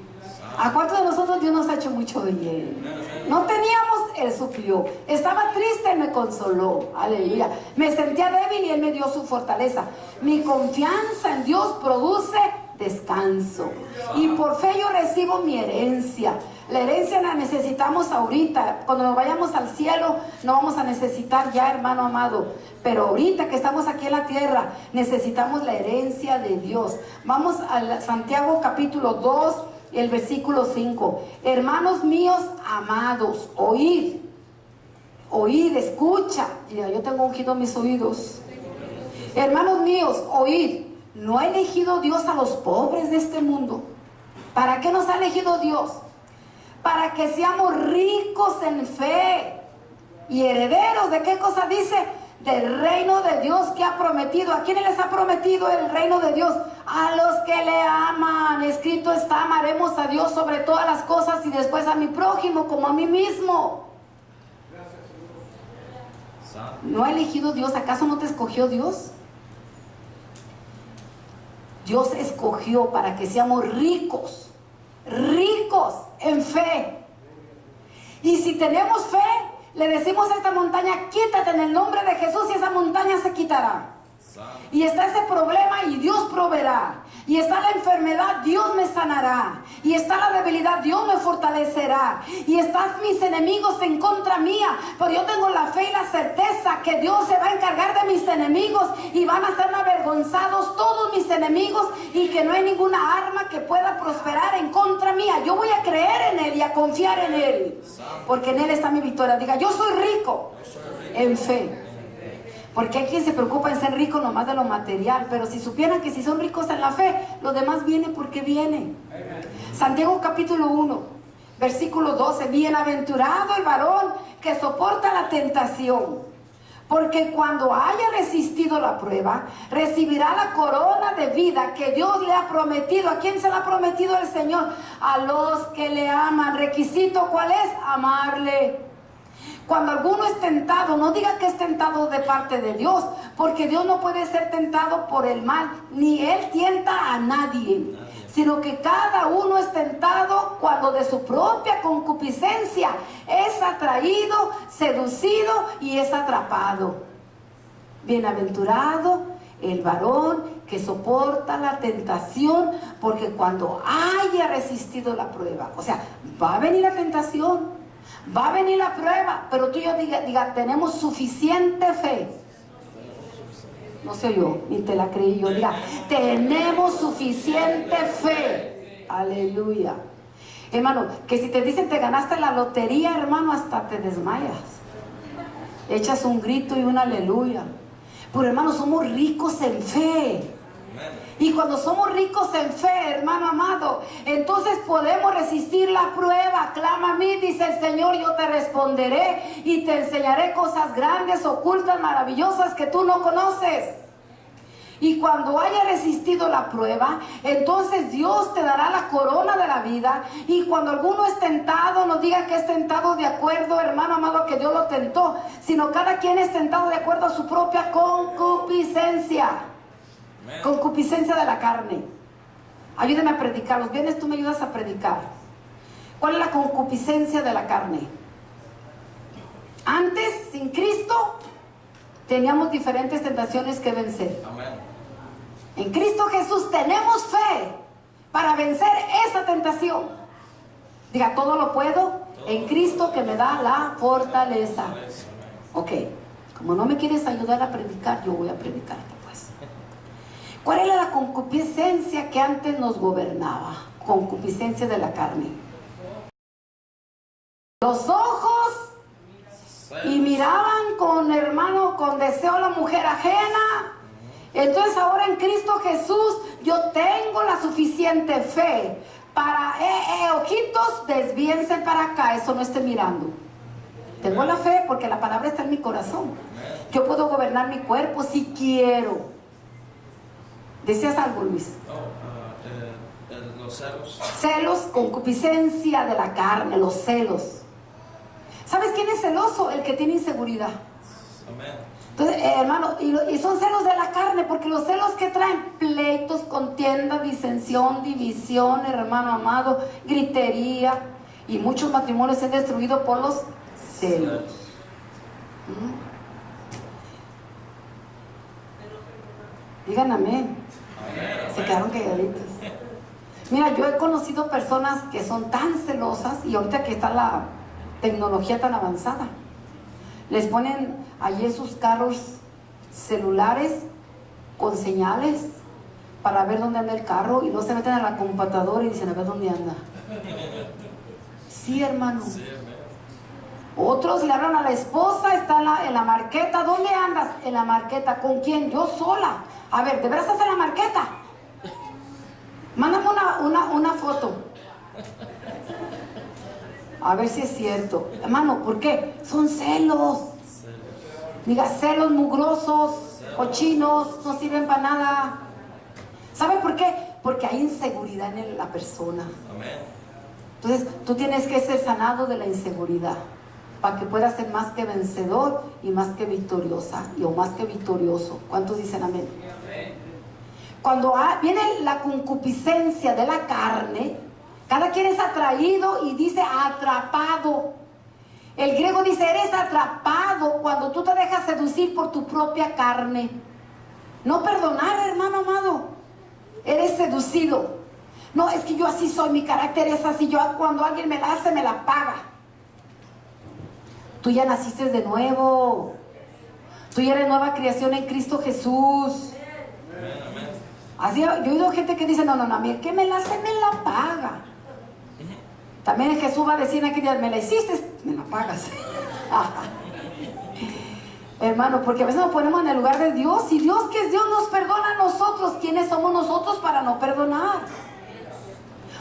S1: ¿A cuántos de nosotros Dios nos ha hecho mucho bien? No teníamos, Él suplió. Estaba triste, Él me consoló. Aleluya. Me sentía débil y Él me dio su fortaleza. Mi confianza en Dios produce descanso. Y por fe yo recibo mi herencia. La herencia la necesitamos ahorita. Cuando nos vayamos al cielo no vamos a necesitar ya, hermano amado. Pero ahorita que estamos aquí en la tierra necesitamos la herencia de Dios. Vamos a Santiago capítulo 2, el versículo 5. Hermanos míos amados, oíd, escucha. Yo tengo ungido mis oídos. Hermanos míos, oíd. ¿No ha elegido Dios a los pobres de este mundo? ¿Para qué nos ha elegido Dios? Para que seamos ricos en fe y herederos de qué cosa dice, del reino de Dios que ha prometido. ¿A quiénes les ha prometido el reino de Dios? A los que le aman. Escrito está, amaremos a Dios sobre todas las cosas y después a mi prójimo como a mí mismo. ¿No ha elegido Dios? ¿Acaso no te escogió Dios? Dios escogió para que seamos ricos en fe. Y si tenemos fe, le decimos a esta montaña, quítate en el nombre de Jesús, y esa montaña se quitará. Y está ese problema y Dios proveerá. Y está la enfermedad, Dios me sanará. Y está la debilidad, Dios me fortalecerá. Y están mis enemigos en contra mía, pero yo tengo la fe y la certeza que Dios se va a encargar de mis enemigos y van a ser avergonzados todos mis enemigos, y que no hay ninguna arma que pueda prosperar en contra mía. Yo voy a creer en Él y a confiar en Él, porque en Él está mi victoria. Diga, yo soy rico en fe. Porque hay quien se preocupa en ser rico nomás de lo material, pero si supieran que si son ricos en la fe, lo demás viene porque viene. Santiago capítulo 1, versículo 12, bienaventurado el varón que soporta la tentación, porque cuando haya resistido la prueba, recibirá la corona de vida que Dios le ha prometido. ¿A quién se la ha prometido el Señor? A los que le aman. ¿Requisito cuál es? Amarle. Cuando alguno es tentado, no diga que es tentado de parte de Dios, porque Dios no puede ser tentado por el mal, ni Él tienta a nadie, sino que cada uno es tentado cuando de su propia concupiscencia es atraído, seducido y es atrapado. Bienaventurado el varón que soporta la tentación, porque cuando haya resistido la prueba, o sea, va a venir la tentación, va a venir la prueba, pero tú y yo diga, tenemos suficiente fe. No sé yo, ni te la creí yo. Diga, tenemos suficiente fe. Aleluya. Hermano, que si te dicen te ganaste la lotería, hermano, hasta te desmayas. Echas un grito y un aleluya. Pero hermano, somos ricos en fe. Y cuando somos ricos en fe, hermano amado, entonces podemos resistir la prueba. Clama a mí, dice el Señor, yo te responderé y te enseñaré cosas grandes, ocultas, maravillosas que tú no conoces. Y cuando haya resistido la prueba, entonces Dios te dará la corona de la vida. Y cuando alguno es tentado, no diga que es tentado de acuerdo, hermano amado, que Dios lo tentó, sino cada quien es tentado de acuerdo a su propia concupiscencia. Concupiscencia de la carne. Ayúdame a predicar. Los viernes tú me ayudas a predicar. ¿Cuál es la concupiscencia de la carne? Antes, sin Cristo, teníamos diferentes tentaciones que vencer.
S2: Amén.
S1: En Cristo Jesús tenemos fe para vencer esa tentación. Diga, todo lo puedo en Cristo que me da la fortaleza. Ok, como no me quieres ayudar a predicar, yo voy a predicarte. ¿Cuál era la concupiscencia que antes nos gobernaba? Concupiscencia de la carne. Los ojos, y miraban con deseo a la mujer ajena. Entonces ahora en Cristo Jesús yo tengo la suficiente fe para, ojitos, desvíense para acá, eso no esté mirando. Tengo la fe porque la palabra está en mi corazón. Yo puedo gobernar mi cuerpo si quiero. ¿Decías algo, Luis?
S2: Los celos.
S1: Celos, concupiscencia de la carne, los celos. ¿Sabes quién es celoso? El que tiene inseguridad.
S2: Amén.
S1: Entonces, hermano, y son celos de la carne, porque los celos que traen pleitos, contienda, disensión, división, hermano amado, gritería, y muchos matrimonios se han destruido por los celos. Digan amén. Se quedaron calladitos. Mira, yo he conocido personas que son tan celosas, y ahorita que está la tecnología tan avanzada, les ponen allí en sus carros celulares con señales para ver dónde anda el carro, y luego se meten a la computadora y dicen a ver dónde anda. Sí, hermano. Otros le hablan a la esposa, está en la marqueta. ¿Dónde andas? En la marqueta. ¿Con quién? Yo sola. A ver, ¿de veras estás en la marqueta? Mándame una foto. A ver si es cierto. Hermano, ¿por qué? Son celos. Diga, celos mugrosos, cochinos, no sirven para nada. ¿Sabe por qué? Porque hay inseguridad en la persona. Entonces, tú tienes que ser sanado de la inseguridad para que puedas ser más que vencedor y más que victoriosa, o más que victorioso. ¿Cuántos dicen amén? Cuando viene la concupiscencia de la carne, cada quien es atraído y dice atrapado. El griego dice, eres atrapado cuando tú te dejas seducir por tu propia carne. No perdonar, hermano amado. Eres seducido. No, es que yo así soy, mi carácter es así. Yo cuando alguien me la hace, me la paga. Tú ya naciste de nuevo. Tú ya eres nueva creación en Cristo Jesús. Así, yo he oído gente que dice, no, a mí el que me la hace, me la paga. También Jesús va a decir en aquel día, me la hiciste, me la pagas. Hermano, porque a veces nos ponemos en el lugar de Dios, y Dios, que es Dios, nos perdona a nosotros. ¿Quiénes somos nosotros para no perdonar?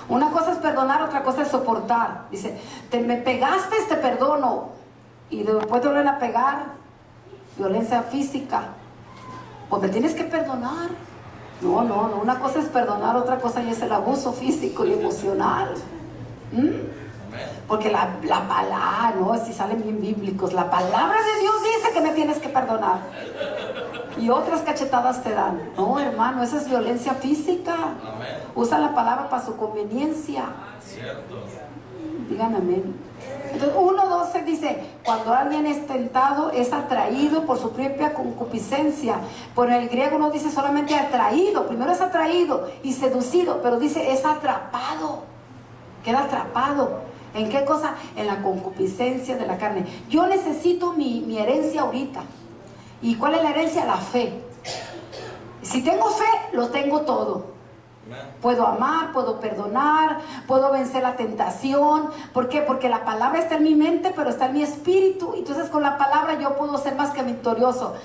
S1: Una cosa es perdonar, otra cosa es soportar. Dice, me pegaste, te perdono, y después te vuelven a pegar. Violencia física, pues me tienes que perdonar. No, una cosa es perdonar, otra cosa ya es el abuso físico y emocional. Porque la palabra, no, si salen bien bíblicos, la palabra de Dios dice que me tienes que perdonar, y otras cachetadas te dan. No, hermano, esa es violencia física. Usa la palabra para su conveniencia.
S2: Cierto.
S1: Digan amén. Entonces 1:12 dice, cuando alguien es tentado, es atraído por su propia concupiscencia. Por el griego no dice solamente atraído, primero es atraído y seducido, pero dice es atrapado. Queda atrapado. ¿En qué cosa? En la concupiscencia de la carne. Yo necesito mi herencia ahorita. ¿Y cuál es la herencia? La fe. Si tengo fe, lo tengo todo. Puedo amar, puedo perdonar, puedo vencer la tentación. ¿Por qué? Porque la palabra está en mi mente, pero está en mi espíritu. Entonces con la palabra yo puedo ser más que victorioso.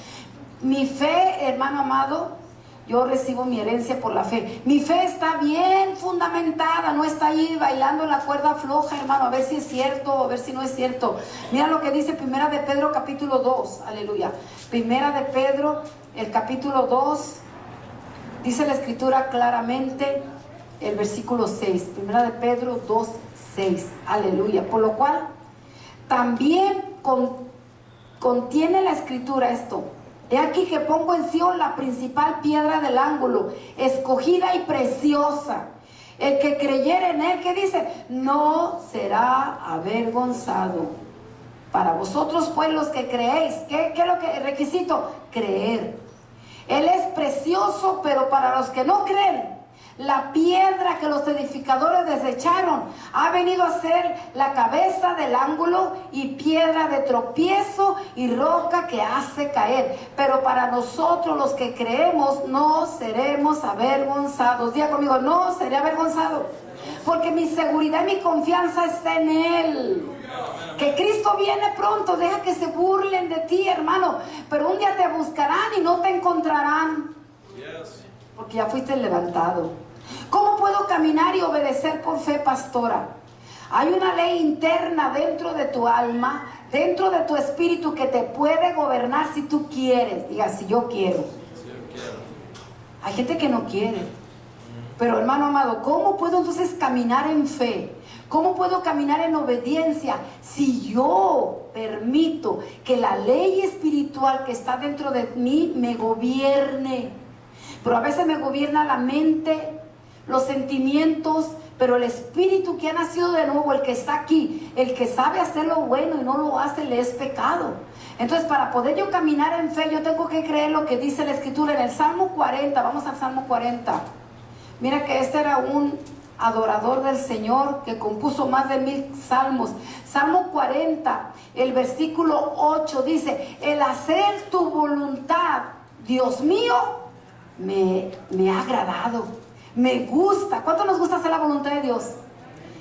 S1: Mi fe, hermano amado, yo recibo mi herencia por la fe. Mi fe está bien fundamentada, no está ahí bailando en la cuerda floja, hermano, a ver si es cierto, a ver si no es cierto. Mira lo que dice Primera de Pedro capítulo 2, aleluya. Primera de Pedro, el capítulo 2. Dice la escritura claramente, el versículo 6, Primera de Pedro 2, 6, aleluya. Por lo cual, también contiene la escritura esto. He aquí que pongo en Sion la principal piedra del ángulo, escogida y preciosa. El que creyere en él, ¿qué dice? No será avergonzado. Para vosotros, pues, los que creéis, ¿qué es lo que requisito? Creer. Él es precioso, pero para los que no creen, la piedra que los edificadores desecharon ha venido a ser la cabeza del ángulo y piedra de tropiezo y roca que hace caer. Pero para nosotros los que creemos no seremos avergonzados. Diga conmigo, no seré avergonzado, porque mi seguridad y mi confianza está en Él. Que Cristo viene pronto, deja que se burlen de ti, hermano, pero un día te buscarán y no te encontrarán, porque ya fuiste levantado. ¿Cómo puedo caminar y obedecer por fe, pastora? Hay una ley interna dentro de tu alma, dentro de tu espíritu, que te puede gobernar si tú quieres. Diga, si yo quiero. Hay gente que no quiere. Pero hermano amado, ¿cómo puedo entonces caminar en fe? ¿Cómo puedo caminar en obediencia si yo permito que la ley espiritual que está dentro de mí me gobierne? Pero a veces me gobierna la mente, los sentimientos, pero el espíritu que ha nacido de nuevo, el que está aquí, el que sabe hacer lo bueno y no lo hace, le es pecado. Entonces, para poder yo caminar en fe, yo tengo que creer lo que dice la escritura en el Salmo 40. Vamos al Salmo 40. Mira que este era un adorador del Señor que compuso más de 1000 salmos. Salmo 40, el versículo 8 dice: el hacer tu voluntad, Dios mío, me ha agradado, me gusta. ¿Cuánto nos gusta hacer la voluntad de Dios?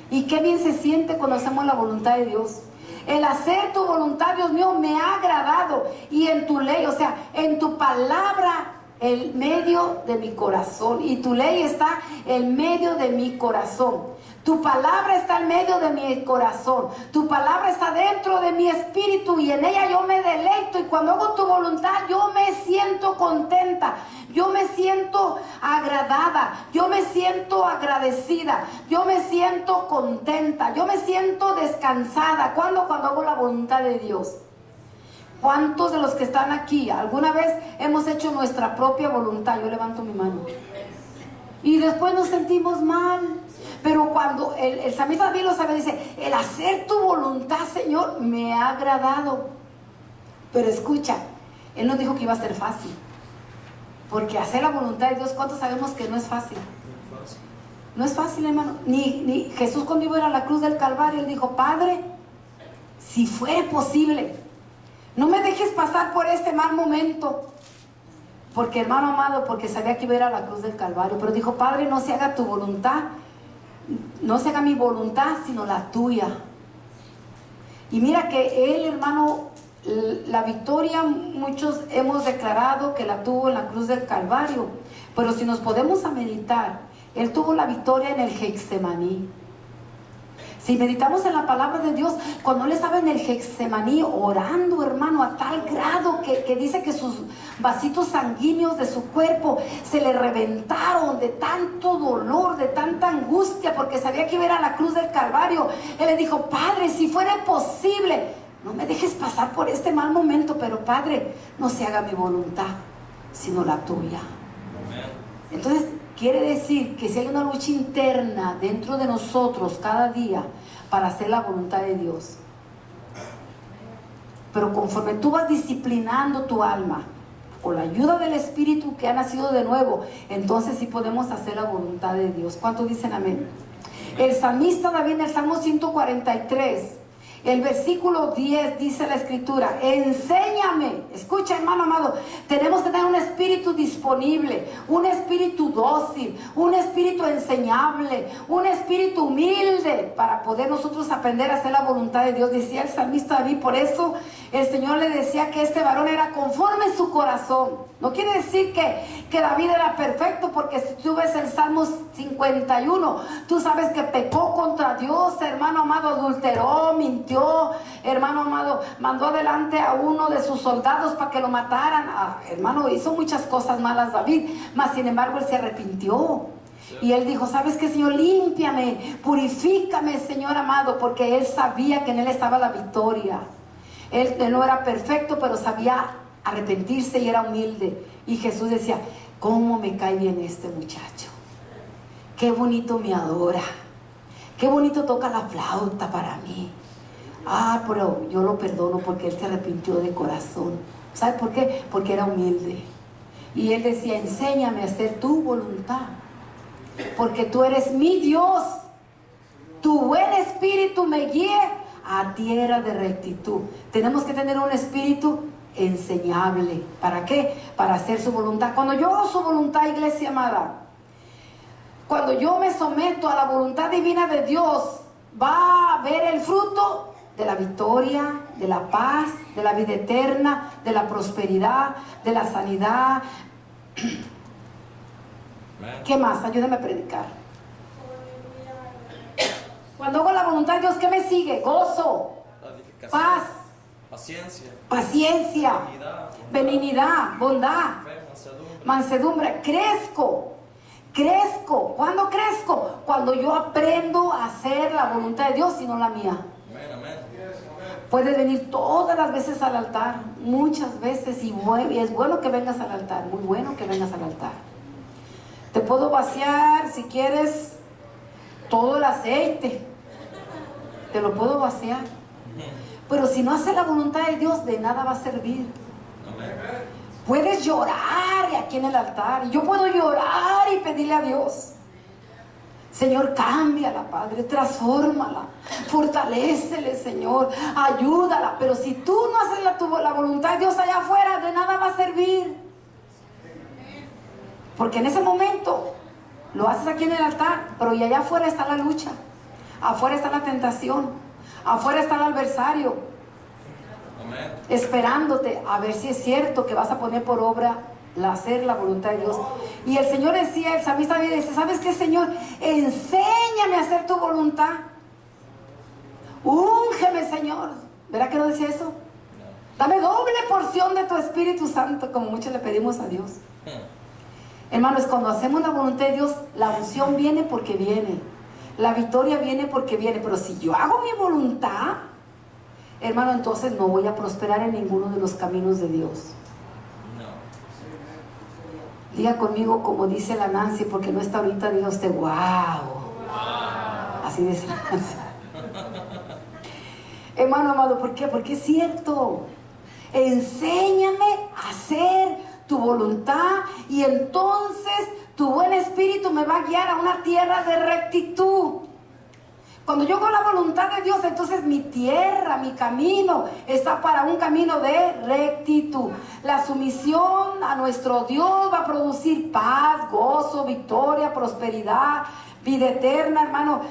S1: Y qué bien se siente cuando hacemos la voluntad de Dios. El hacer tu voluntad, Dios mío, me ha agradado. Y en tu ley, o sea, en tu palabra, el medio de mi corazón. Y tu ley está en medio de mi corazón. Tu palabra está en medio de mi corazón. Tu palabra está dentro de mi espíritu y en ella yo me deleito. Y cuando hago tu voluntad, yo me siento contenta. Yo me siento agradada. Yo me siento agradecida. Yo me siento contenta. Yo me siento descansada. ¿Cuándo? Cuando hago la voluntad de Dios. ¿Cuántos de los que están aquí alguna vez hemos hecho nuestra propia voluntad? Yo levanto mi mano. Y después nos sentimos mal. Pero cuando el salmista David lo sabe, dice: el hacer tu voluntad, Señor, me ha agradado. Pero escucha, Él no dijo que iba a ser fácil. Porque hacer la voluntad de Dios, ¿cuántos sabemos que no es fácil?
S2: Muy fácil.
S1: No es fácil, hermano. Ni Jesús, cuando iba a la cruz del Calvario, él dijo: Padre, si fuere posible, no me dejes pasar por este mal momento. Porque, hermano amado, porque sabía que iba a ir a la cruz del Calvario, pero dijo: Padre, no se haga tu voluntad, no se haga mi voluntad, sino la tuya. Y mira que él, hermano, la victoria, muchos hemos declarado que la tuvo en la cruz del Calvario, pero si nos podemos a meditar, él tuvo la victoria en el Getsemaní. Si meditamos en la palabra de Dios, cuando él estaba en el Getsemaní orando, hermano, a tal grado que dice que sus vasitos sanguíneos de su cuerpo se le reventaron de tanto dolor, de tanta angustia, porque sabía que iba a ir a la cruz del Calvario. Él le dijo: Padre, si fuera posible, no me dejes pasar por este mal momento, pero Padre, no se haga mi voluntad, sino la tuya. Entonces, quiere decir que si hay una lucha interna dentro de nosotros cada día para hacer la voluntad de Dios, pero conforme tú vas disciplinando tu alma con la ayuda del Espíritu que ha nacido de nuevo, entonces sí podemos hacer la voluntad de Dios. ¿Cuántos dicen amén? El salmista David en el Salmo 143, el versículo 10 dice la escritura: enséñame. Escucha, hermano amado, tenemos que tener un espíritu disponible, un espíritu dócil, un espíritu enseñable, un espíritu humilde para poder nosotros aprender a hacer la voluntad de Dios. Decía el salmista David, por eso el Señor le decía que este varón era conforme a su corazón. No quiere decir que David era perfecto, porque si tú ves el Salmo 51, tú sabes que pecó contra Dios, hermano amado, adulteró, mintió, hermano amado, mandó adelante a uno de sus soldados para que lo mataran. Hermano, hizo muchas cosas malas David, mas sin embargo él se arrepintió. Y él dijo: ¿sabes qué, Señor? Límpiame, purifícame, Señor amado, porque él sabía que en él estaba la victoria. Él no era perfecto, pero sabía arrepentirse y era humilde. Y Jesús decía: ¿cómo me cae bien este muchacho? Qué bonito me adora, qué bonito toca la flauta para mí. Pero yo lo perdono porque él se arrepintió de corazón. ¿Sabe por qué? Porque era humilde. Y él decía: enséñame a hacer tu voluntad, porque tú eres mi Dios. Tu buen espíritu me guíe a tierra de rectitud. Tenemos que tener un espíritu enseñable. ¿Para qué? Para hacer su voluntad. Cuando yo hago su voluntad, iglesia amada, cuando yo me someto a la voluntad divina de Dios, va a ver el fruto de la victoria, de la paz, de la vida eterna, de la prosperidad, de la sanidad. ¿Qué más? Ayúdame a predicar. Cuando hago la voluntad de Dios, ¿qué me sigue? Gozo, paz, paciencia, benignidad, bondad, mansedumbre. Crezco. ¿Cuándo crezco? Cuando yo aprendo a hacer la voluntad de Dios y no la mía. Puedes venir todas las veces al altar, muchas veces, y es bueno que vengas al altar, muy bueno que vengas al altar. Te puedo vaciar, si quieres, todo el aceite, te lo puedo vaciar, pero si no haces la voluntad de Dios, de nada va a servir. Puedes llorar aquí en el altar, y yo puedo llorar y pedirle a Dios: Señor, cámbiala, Padre, transfórmala, fortalécele, Señor, ayúdala. Pero si tú no haces la voluntad de Dios allá afuera, de nada va a servir. Porque en ese momento lo haces aquí en el altar, pero y allá afuera está la lucha, afuera está la tentación, afuera está el adversario, esperándote a ver si es cierto que vas a poner por obra hacer la voluntad de Dios. Y el Señor decía, el salmista dice: ¿sabes qué, Señor? Enséñame a hacer tu voluntad. Úngeme, Señor. ¿Verdad que no decía eso? Dame doble porción de tu Espíritu Santo, como muchos le pedimos a Dios. Hermanos, cuando hacemos la voluntad de Dios, la unción viene porque viene, la victoria viene porque viene. Pero si yo hago mi voluntad, hermano, entonces no voy a prosperar en ninguno de los caminos de Dios. Diga conmigo, como dice la Nancy, porque no está ahorita, diga usted: wow. Así dice la Nancy. Hermano amado, ¿por qué? Porque es cierto. Enséñame a hacer tu voluntad, y entonces tu buen espíritu me va a guiar a una tierra de rectitud. Cuando yo hago la voluntad de Dios, entonces mi tierra, mi camino, está para un camino de rectitud. La sumisión a nuestro Dios va a producir paz, gozo, victoria, prosperidad, vida eterna, hermano.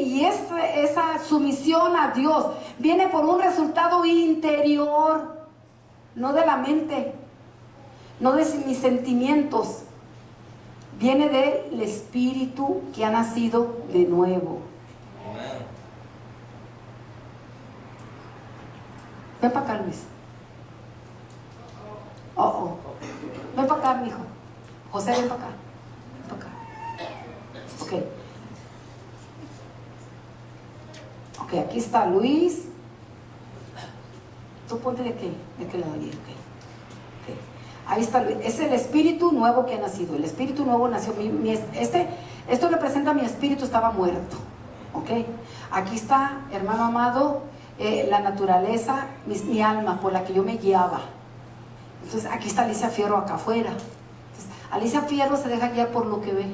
S1: Y esa sumisión a Dios viene por un resultado interior, no de la mente, no de mis sentimientos. Viene del espíritu que ha nacido de nuevo. Ven para acá, Luis. Ven para acá, mijo. José, ven para acá. Ven para acá. Ok, aquí está Luis. Tú ponte de qué lado allí. Ok. Ahí está Luis. Es el espíritu nuevo que ha nacido. El espíritu nuevo nació. Esto representa mi espíritu, estaba muerto. Ok. Aquí está, hermano amado, la naturaleza, mi alma por la que yo me guiaba. Entonces aquí está Alicia Fierro acá afuera. Entonces, Alicia Fierro se deja guiar por lo que ve.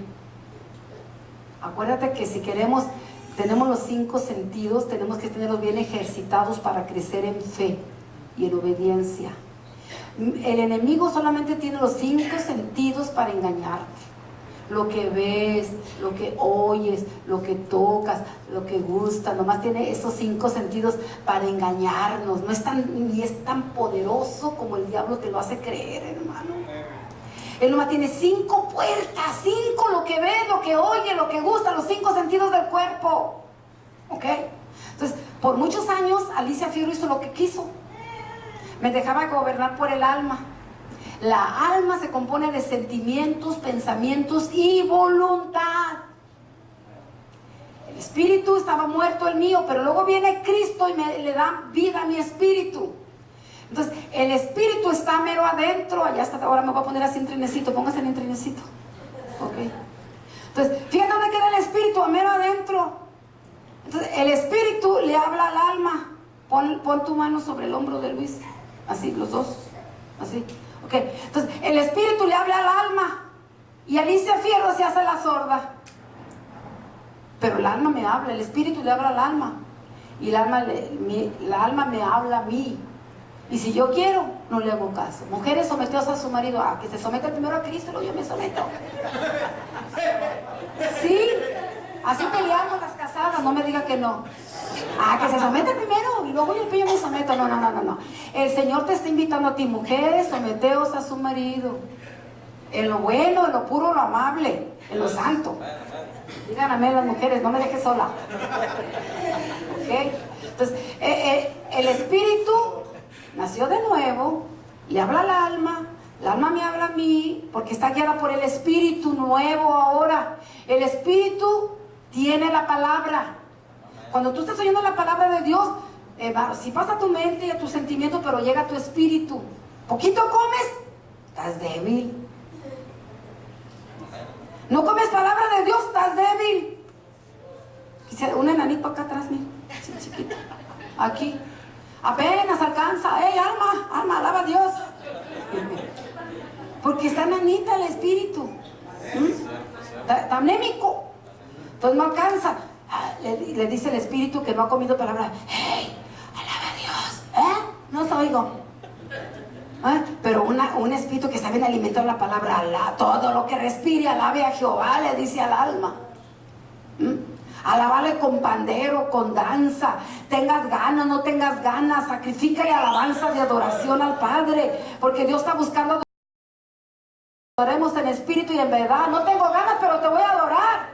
S1: Acuérdate que si tenemos los 5 sentidos, tenemos que tenerlos bien ejercitados para crecer en fe y en obediencia. El enemigo solamente tiene los 5 sentidos para engañarte. Lo que ves, lo que oyes, lo que tocas, lo que gusta, nomás tiene esos 5 sentidos para engañarnos. No es ni es tan poderoso como el diablo te lo hace creer, hermano. Él nomás tiene 5 puertas, 5, lo que ve, lo que oye, lo que gusta, los 5 sentidos del cuerpo. ¿Ok? Entonces, por muchos años Alicia Fierro hizo lo que quiso. Me dejaba gobernar por el alma. La alma se compone de sentimientos, pensamientos y voluntad. El espíritu estaba muerto el mío, pero luego viene Cristo y le da vida a mi espíritu. Entonces, el espíritu está mero adentro. Allá está, ahora me voy a poner así en trinecito. Póngase en trinecito. Ok. Entonces, fíjate dónde queda el espíritu, mero adentro. Entonces, el espíritu le habla al alma. Pon tu mano sobre el hombro de Luis. Así, los dos. Así. Ok, entonces el espíritu le habla al alma y Alicia Fierro se hace la sorda, pero el alma me habla, el espíritu le habla al alma y la alma me habla a mí, y si yo quiero no le hago caso. Mujeres, someteos a su marido. Que se someta primero a Cristo, luego yo me someto. Sí, así peleamos las casadas, no me diga que no. Que se somete primero y luego yo me someto. No. El Señor te está invitando a ti, mujeres, someteos a su marido. En lo bueno, en lo puro, lo amable, en lo santo. Digan amén las mujeres, no me dejes sola. ¿Ok? Entonces, el espíritu nació de nuevo, le habla al alma, el alma me habla a mí, porque está guiada por el espíritu nuevo ahora. El espíritu tiene la palabra. Cuando tú estás oyendo la palabra de Dios, si pasa a tu mente y a tus sentimientos, pero llega a tu espíritu. Poquito comes, estás débil. No comes palabra de Dios, estás débil. Un enanito acá atrás, mira, así chiquito. Aquí. Apenas alcanza. Alma, alaba a Dios. Porque está enanita el espíritu. Está anémico. Entonces no alcanza. Le dice el espíritu que no ha comido palabra. ¡Hey! ¡Alaba a Dios! No os oigo. Pero un espíritu que está bien alimentado la palabra, todo lo que respire, alabe a Jehová, le dice al alma. Alabale con pandero, con danza. Tengas ganas, no tengas ganas, sacrifica y alabanza de adoración al Padre, porque Dios está buscando adoremos en espíritu y en verdad. No tengo ganas, pero te voy a adorar,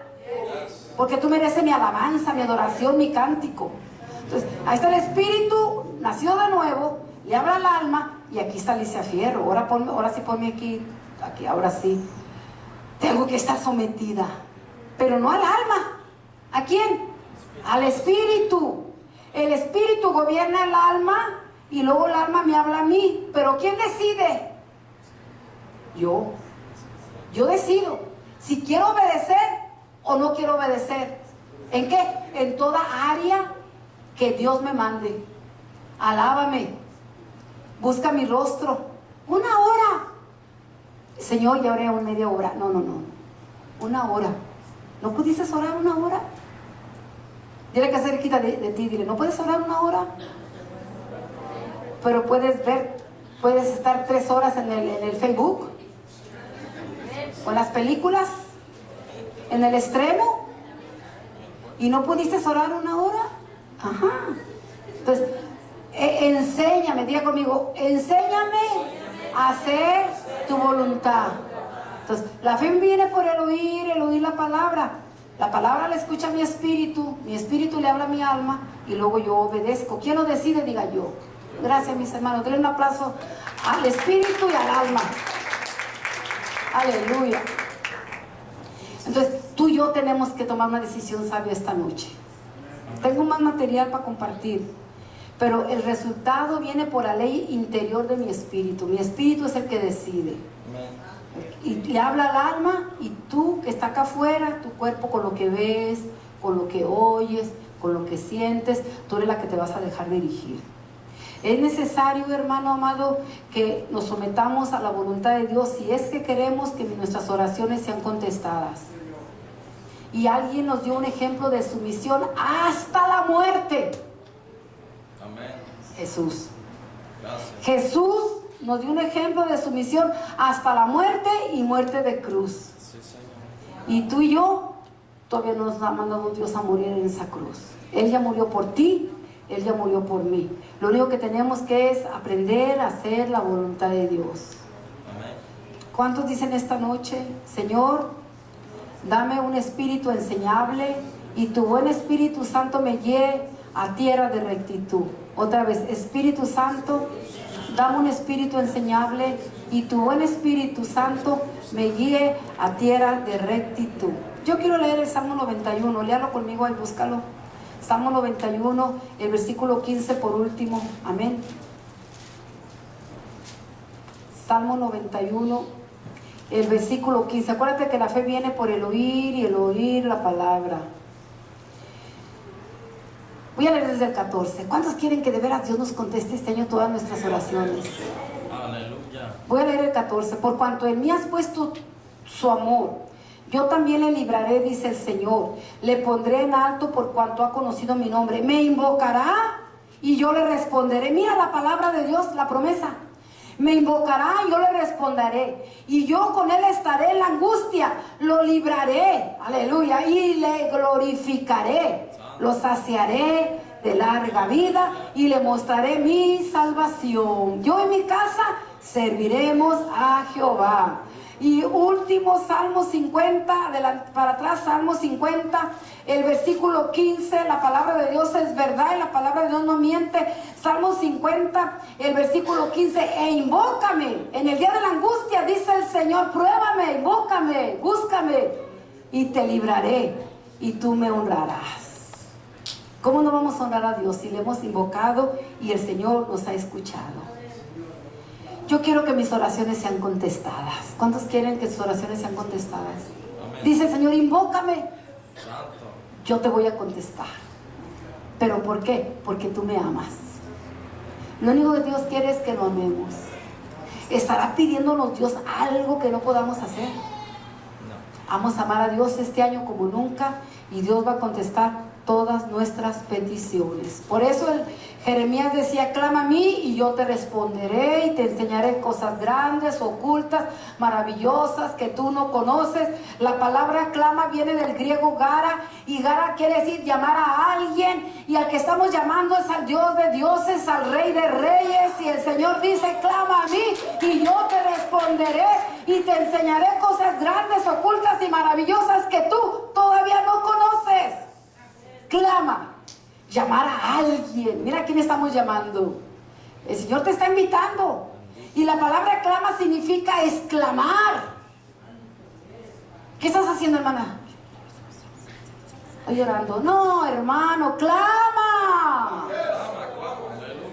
S1: porque tú mereces mi alabanza, mi adoración, mi cántico. Entonces, ahí está el espíritu, nació de nuevo, le habla al alma, y aquí está Alicia Fierro. Ahora sí ponme aquí, ahora sí. Tengo que estar sometida, pero no al alma. ¿A quién? Al espíritu. El espíritu gobierna el alma y luego el alma me habla a mí. Pero ¿quién decide? Yo. Yo decido si quiero obedecer o no quiero obedecer. ¿En qué? En toda área que Dios me mande. Alábame. Busca mi rostro. 1 hora. Señor, ya oré una media hora. No, una hora. ¿No pudiste orar una hora? Dile que cerquita de ti, dile, ¿no puedes orar una hora? Pero puedes estar 3 horas en el Facebook, o en las películas, en el extremo, y no pudiste orar una hora. Ajá. Entonces, enséñame, diga conmigo, enséñame a hacer tu voluntad. Entonces, la fe viene por el oír la palabra. La palabra la escucha mi espíritu le habla a mi alma, y luego yo obedezco. ¿Quién lo decide? Diga yo. Gracias, mis hermanos. Denle un aplauso al espíritu y al alma. Aleluya. Entonces, tú y yo tenemos que tomar una decisión sabia esta noche. Tengo más material para compartir, pero el resultado viene por la ley interior de mi espíritu. Mi espíritu es el que decide. Y le habla al alma, y tú que está acá afuera, tu cuerpo, con lo que ves, con lo que oyes, con lo que sientes, tú eres la que te vas a dejar dirigir. Es necesario, hermano amado, que nos sometamos a la voluntad de Dios si es que queremos que nuestras oraciones sean contestadas. Y alguien nos dio un ejemplo de sumisión hasta la muerte.
S2: Amén.
S1: Jesús.
S2: Gracias.
S1: Jesús nos dio un ejemplo de sumisión hasta la muerte, y muerte de cruz.
S2: Sí, Señor.
S1: Y tú y yo todavía no nos ha mandado Dios a morir en esa cruz. Él ya murió por ti, Él ya murió por mí. Lo único que tenemos que es aprender a hacer la voluntad de Dios.
S2: Amén.
S1: ¿Cuántos dicen esta noche, Señor, dame un espíritu enseñable, y tu buen Espíritu Santo me lleve a tierra de rectitud? Otra vez, Espíritu Santo, dame un espíritu enseñable, y tu buen Espíritu Santo me guíe a tierra de rectitud. Yo quiero leer el Salmo 91, léalo conmigo ahí, búscalo. Salmo 91, el versículo 15 por último, amén. Salmo 91, el versículo 15. Acuérdate que la fe viene por el oír, y el oír la palabra. Voy a leer desde el 14. ¿Cuántos quieren que de veras Dios nos conteste este año todas nuestras oraciones?
S2: Aleluya.
S1: Voy a leer el 14. Por cuanto en mí has puesto su amor, yo también le libraré, dice el Señor. Le pondré en alto por cuanto ha conocido mi nombre. Me invocará y yo le responderé. Mira la palabra de Dios, la promesa. Me invocará y yo le responderé. Y yo con él estaré en la angustia. Lo libraré, aleluya, y le glorificaré. Lo saciaré de larga vida y le mostraré mi salvación. Yo y mi casa serviremos a Jehová. Y último, Salmo 50, para atrás, Salmo 50, el versículo 15, la palabra de Dios es verdad y la palabra de Dios no miente. Salmo 50, el versículo 15, e invócame en el día de la angustia, dice el Señor, pruébame, invócame, búscame, y te libraré, y tú me honrarás. ¿Cómo no vamos a honrar a Dios si le hemos invocado y el Señor nos ha escuchado? Yo quiero que mis oraciones sean contestadas. ¿Cuántos quieren que sus oraciones sean contestadas?
S2: Amén.
S1: Dice el Señor, invócame.
S2: Santo.
S1: Yo te voy a contestar. ¿Pero por qué? Porque tú me amas. Lo único que Dios quiere es que lo amemos. ¿Estará pidiéndonos Dios algo que no podamos hacer?
S2: No.
S1: Vamos a amar a Dios este año como nunca, y Dios va a contestar todas nuestras peticiones. Por eso Jeremías decía, clama a mí y yo te responderé, y te enseñaré cosas grandes, ocultas, maravillosas que tú no conoces. La palabra clama viene del griego gara, y gara quiere decir llamar a alguien, y al que estamos llamando es al Dios de dioses, al Rey de reyes. Y el Señor dice, clama a mí y yo te responderé, y te enseñaré cosas grandes, ocultas y maravillosas que tú todavía no conoces. Clama, llamar a alguien. Mira a quién estamos llamando. El Señor te está invitando. Y la palabra clama significa exclamar. ¿Qué estás haciendo, hermana? Estoy llorando. No, hermano, clama.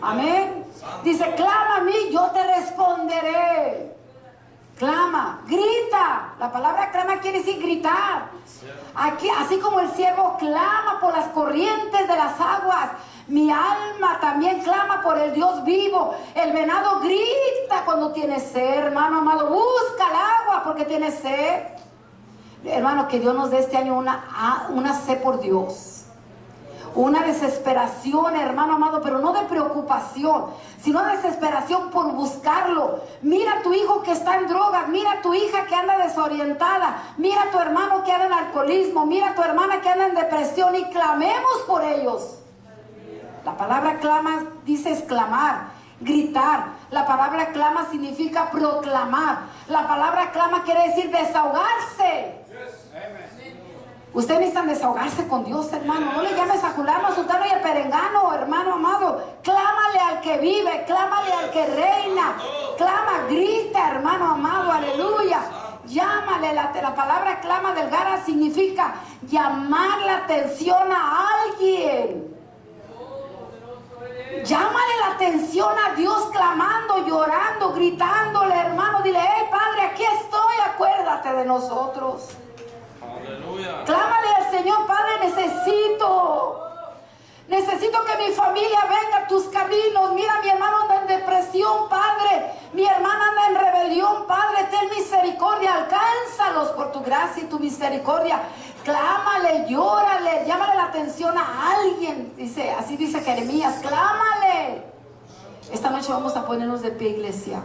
S1: Amén. Dice, clama a mí, yo te responderé. Clama, grita. La palabra clama quiere decir gritar. Aquí, así como el siervo clama por las corrientes de las aguas, mi alma también clama por el Dios vivo. El venado grita cuando tiene sed, hermano amado. Busca el agua porque tiene sed. Hermano, que Dios nos dé este año una sed por Dios. Una desesperación, hermano amado, pero no de preocupación, sino desesperación por buscarlo. Mira a tu hijo que está en drogas, mira a tu hija que anda desorientada, mira a tu hermano que anda en alcoholismo, mira a tu hermana que anda en depresión y clamemos por ellos. La palabra clama dice exclamar, gritar. La palabra clama significa proclamar. La palabra clama quiere decir desahogarse. Ustedes necesitan desahogarse con Dios, hermano. No le llames a Julano, a Sutano y a Perengano, hermano amado. Clámale al que vive, clámale al que reina. Clama, grita, hermano amado, aleluya. Llámale, la palabra clama del Gara significa llamar la atención a alguien. Llámale la atención a Dios clamando, llorando, gritándole, hermano. Dile, hey Padre, aquí estoy, acuérdate de nosotros.
S2: Aleluya.
S1: Clámale al Señor, Padre, necesito que mi familia venga a tus caminos. Mira, mi hermano anda en depresión, Padre. Mi hermana anda en rebelión, Padre. Ten misericordia, alcánzalos por tu gracia y tu misericordia. Clámale, llórale, llámale la atención a alguien. Así dice Jeremías, clámale. Esta noche vamos a ponernos de pie, iglesia.